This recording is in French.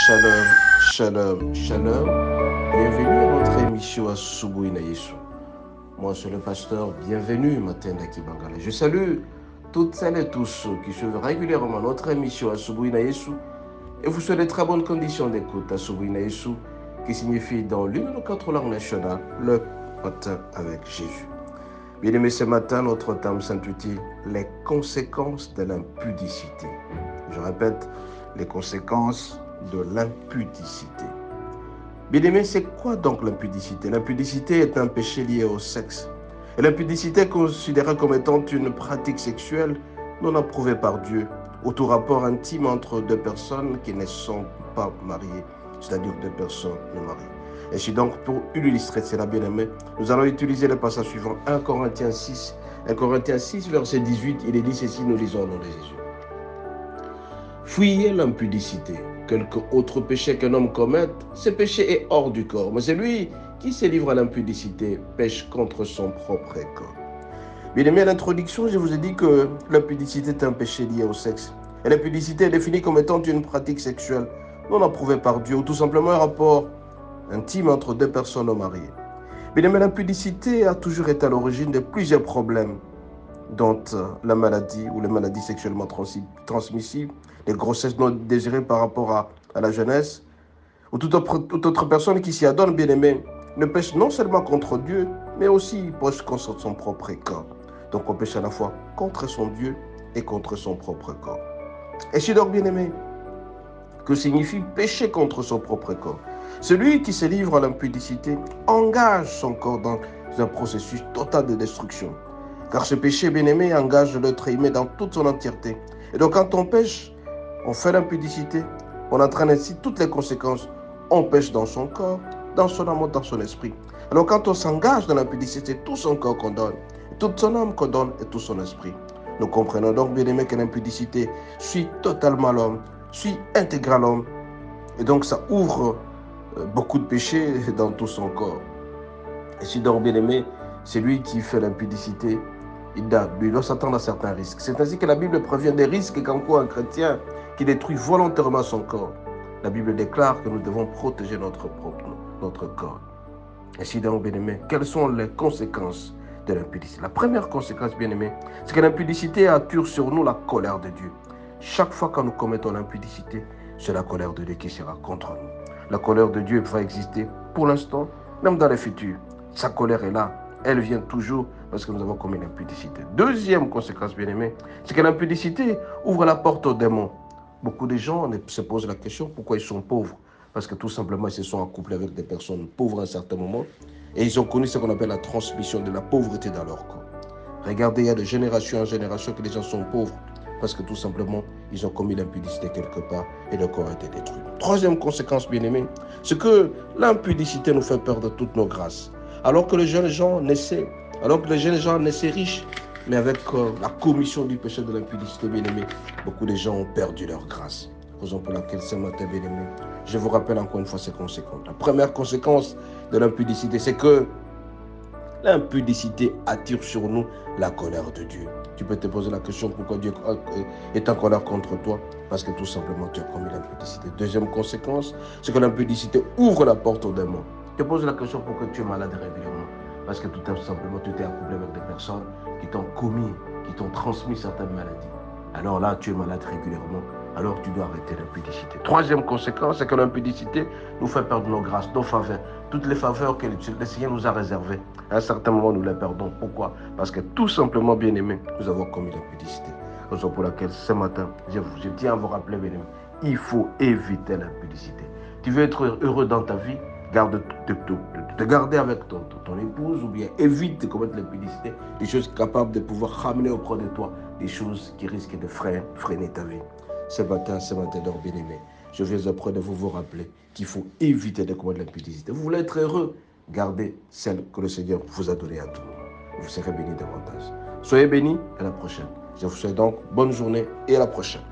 Shalom, shalom, shalom. Bienvenue à notre émission à Asubuhi na Yesu. Moi, c'est le pasteur. Bienvenue, Matin Bangala. Je salue toutes celles et tous ceux qui suivent régulièrement notre émission à Asubuhi na Yesu et vous souhaite de très bonnes conditions d'écoute à Asubuhi na Yesu, qui signifie dans l'une de nos 4 langues nationales, le matin avec Jésus. Bien-aimés, ce matin, notre thème s'intitule les conséquences de l'impudicité. Je répète, les conséquences de l'impudicité. Bien-aimés, c'est quoi donc l'impudicité? L'impudicité est un péché lié au sexe. Et l'impudicité est considérée comme étant une pratique sexuelle non approuvée par Dieu, ou tout rapport intime entre deux personnes qui ne sont pas mariées, c'est-à-dire deux personnes non mariées. Et si donc, pour illustrer cela, bien-aimés, nous allons utiliser le passage suivant, 1 Corinthiens 6. 1 Corinthiens 6, verset 18, il est dit ceci, nous lisons au nom de Jésus. Fuyez l'impudicité. Quelque autre péché qu'un homme commette, ce péché est hors du corps. Mais celui qui se livre à l'impudicité pêche contre son propre corps. Bien aimé, à l'introduction, je vous ai dit que l'impudicité est un péché lié au sexe. Et l'impudicité est définie comme étant une pratique sexuelle non approuvée par Dieu, ou tout simplement un rapport intime entre deux personnes non mariées. Bien aimé, l'impudicité a toujours été à l'origine de plusieurs problèmes, dont la maladie ou les maladies sexuellement transmissibles, les grossesses non désirées par rapport à la jeunesse, ou toute autre personne qui s'y adonne, bien aimé, ne pêche non seulement contre Dieu, mais aussi pêche contre son propre corps. Donc on pêche à la fois contre son Dieu et contre son propre corps. Et c'est donc, bien aimé, que signifie pécher contre son propre corps? Celui qui se livre à l'impudicité engage son corps dans un processus total de destruction. Car ce péché, bien-aimé, engage l'être humain dans toute son entièreté. Et donc, quand on pêche, on fait l'impudicité, on entraîne ainsi toutes les conséquences. On pêche dans son corps, dans son âme, dans son esprit. Alors, quand on s'engage dans l'impudicité, c'est tout son corps qu'on donne, toute son âme qu'on donne et tout son esprit. Nous comprenons donc, bien-aimé, que l'impudicité suit totalement l'homme, suit intégralement l'homme. Et donc, ça ouvre beaucoup de péchés dans tout son corps. Et si donc, bien-aimé, c'est lui qui fait l'impudicité, il doit s'attendre à certains risques. C'est ainsi que la Bible prévient des risques qu'encourt un chrétien qui détruit volontairement son corps. La Bible déclare que nous devons protéger notre corps. Et si donc, bien-aimé, quelles sont les conséquences de l'impudicité? La première conséquence, bien-aimé, c'est que l'impudicité attire sur nous la colère de Dieu. Chaque fois que nous commettons l'impudicité, c'est la colère de Dieu qui sera contre nous. La colère de Dieu va exister pour l'instant, même dans le futur. Sa colère est là. Elle vient toujours parce que nous avons commis l'impudicité. Deuxième conséquence, bien-aimée, c'est que l'impudicité ouvre la porte aux démons. Beaucoup de gens se posent la question pourquoi ils sont pauvres. Parce que tout simplement, ils se sont accouplés avec des personnes pauvres à un certain moment et ils ont connu ce qu'on appelle la transmission de la pauvreté dans leur corps. Regardez, il y a de génération en génération que les gens sont pauvres parce que tout simplement, ils ont commis l'impudicité quelque part et leur corps a été détruit. Troisième conséquence, bien-aimée, c'est que l'impudicité nous fait perdre toutes nos grâces. Alors que les jeunes gens naissaient riches, mais avec la commission du péché de l'impudicité, bien-aimé, beaucoup de gens ont perdu leur grâce. Raison pour laquelle ce matin, bien-aimé, je vous rappelle encore une fois ces conséquences. La première conséquence de l'impudicité, c'est que l'impudicité attire sur nous la colère de Dieu. Tu peux te poser la question pourquoi Dieu est en colère contre toi? Parce que tout simplement tu as commis l'impudicité. Deuxième conséquence, c'est que l'impudicité ouvre la porte aux démons. Tu te poses la question pourquoi tu es malade régulièrement? Parce que tout simplement tu t'es accouplé avec des personnes qui t'ont transmis certaines maladies. Alors là, tu es malade régulièrement. Alors tu dois arrêter l'impudicité. Troisième conséquence, c'est que l'impudicité nous fait perdre nos grâces, nos faveurs. Toutes les faveurs que le Seigneur nous a réservées, à un certain moment, nous les perdons. Pourquoi? Parce que tout simplement, bien-aimés, nous avons commis l'impudicité. Raison pour laquelle, ce matin, je tiens à vous rappeler, bien-aimés, il faut éviter l'impudicité. Tu veux être heureux dans ta vie, te garder avec ton épouse ou bien évite de commettre l'impudicité, des choses capables de pouvoir ramener auprès de toi des choses qui risquent de freiner ta vie. Ce matin, donc, bien-aimés, je viens auprès de vous rappeler qu'il faut éviter de commettre l'impudicité. Vous voulez être heureux, gardez celle que le Seigneur vous a donnée à tout. Vous serez bénis davantage. Soyez bénis, à la prochaine. Je vous souhaite donc bonne journée et à la prochaine.